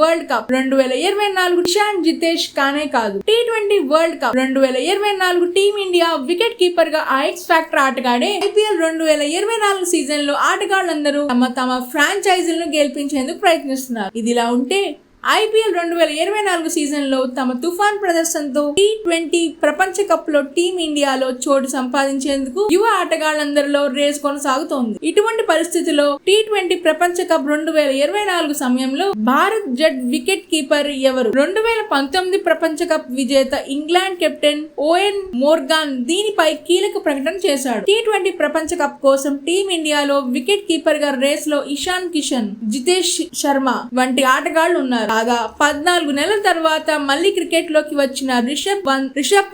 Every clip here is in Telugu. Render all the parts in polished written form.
వరల్డ్ కప్ 2024 ఇషాన్ జితేష్ కానే కాదు, T20 world cup 2024 team India wicket keeper గా ఎక్స్ ఫ్యాక్టర్ ఆటగాడే IPL 2024 సీజన్ లో ఆటగాళ్లందరూ తమ ఫ్రాంచైజీలను గెలిపించేందుకు ప్రయత్నిస్తున్నారు. ఇదిలా ఉంటే IPL 2024 సీజన్ లో తమ తుఫాన్ ప్రదర్శనతో T20 ప్రపంచ కప్ లో టీమిండియాలో చోటు సంపాదించేందుకు యువ ఆటగాళ్లందరిలో రేస్ కొనసాగుతోంది. ఇటువంటి పరిస్థితిలో T20 ప్రపంచ కప్ 2024 సమయంలో భారత్ జట్ వికెట్ కీపర్ ఎవరు? 2019 ప్రపంచ కప్ విజేత ఇంగ్లాండ్ కెప్టెన్ ఓవెన్ మోర్గాన్ దీనిపై కీలక ప్రకటన చేశాడు. T20 ప్రపంచ కప్ కోసం టీమిండియాలో వికెట్ కీపర్ గా రేస్ లో ఇషాన్ కిషన్, జితేష్ శర్మ వంటి ఆటగాళ్లు ఉన్నారు. కాగా 14 నెలల తర్వాత మళ్లీ క్రికెట్ లోకి వచ్చిన రిషబ్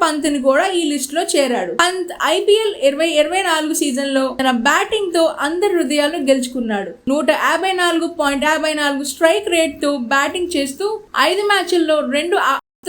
పంత్ ని కూడా ఈ లిస్ట్ లో చేరాడు. పంత్ IPL 2024 సీజన్ లో తన బ్యాటింగ్ తో అందరి హృదయాలను గెలుచుకున్నాడు. 154.54 స్ట్రైక్ రేట్ తో బ్యాటింగ్ చేస్తూ 5 మ్యాచ్ల్లో 2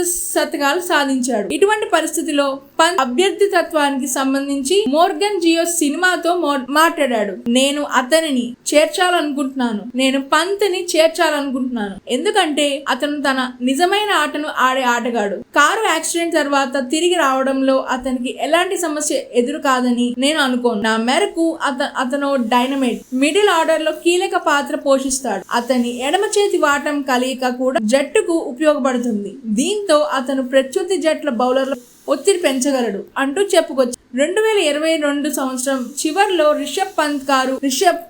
శతకాలు సాధించాడు. ఇటువంటి పరిస్థితిలో పంత్ అభ్యర్థి తత్వానికి సంబంధించి మోర్గన్ జియో సినిమాతో మాట్లాడాడు. నేను అతనిని చేర్చాలనుకుంటున్నాను, నేను పంత్ ని చేర్చాలనుకుంటున్నాను, ఎందుకంటే అతను తన నిజమైన ఆటను ఆడే ఆటగాడు. కారు యాక్సిడెంట్ తర్వాత తిరిగి రావడంలో అతనికి ఎలాంటి సమస్య ఎదురు కాదని నేను అనుకోను. నా మేరకు అతను డైనమైట్ మిడిల్ ఆర్డర్ లో కీలక పాత్ర పోషిస్తాడు. అతని ఎడమ చేతి వాటం కలయిక కూడా జట్టుకు ఉపయోగపడుతుంది. దీంతో అతను ప్రత్యర్థి జట్ల బౌలర్ల ఒత్తిడి పెంచగలడు అంటూ చెప్పుకొచ్చారు. 2022 సంవత్సరం చివర్లో రిషబ్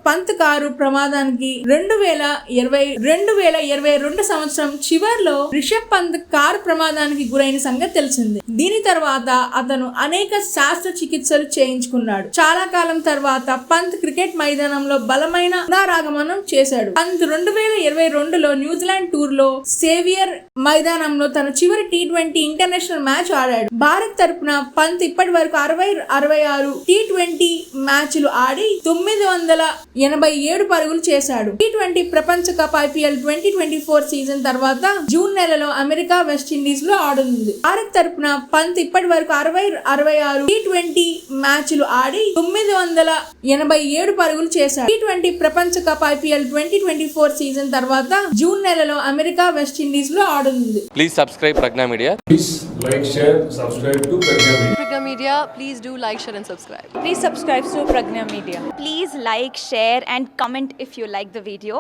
పంత్ కారు ప్రమాదానికి 2022 సంవత్సరం చివర్లో రిషబ్ పంత్ కారు ప్రమాదానికి గురైన సంగతి తెలిసింది. దీని తర్వాత అతను అనేక శాస్త్ర చికిత్సలు చేయించుకున్నాడు. చాలా కాలం తర్వాత పంత్ క్రికెట్ మైదానంలో బలమైన పునరాగమనం చేశాడు. పంత్ 2022లో న్యూజిలాండ్ టూర్ లో సేవియర్ మైదానంలో తన చివరి T20 ఇంటర్నేషనల్ మ్యాచ్ ఆడాడు. భారత్ తరపున పంత్ ఇప్పటి వరకు 66 T20 మ్యాచ్లు ఆడి 987 పరుగులు చేశాడు. T20 ప్రపంచ కప్ IPL 2024 సీజన్ తర్వాత జూన్ నెలలో అమెరికా వెస్టిండీస్ లో ఆడనుంది. భారత్ తరపున పంత్ ఇప్పటి వరకు 66 T20 మ్యాచ్లు ఆడి 987 పరుగులు చేశాడు. T20 ప్రపంచ కప్ IPL 2024 సీజన్ తర్వాత జూన్ నెలలో అమెరికా వెస్టిండీస్ లో ఆడనుంది. Please subscribe Prajna media. Please like, share, subscribe to Pragna Media. Pragna Media, please do like, share and subscribe. Please subscribe to Pragna Media. Please like, share and comment if you like the video.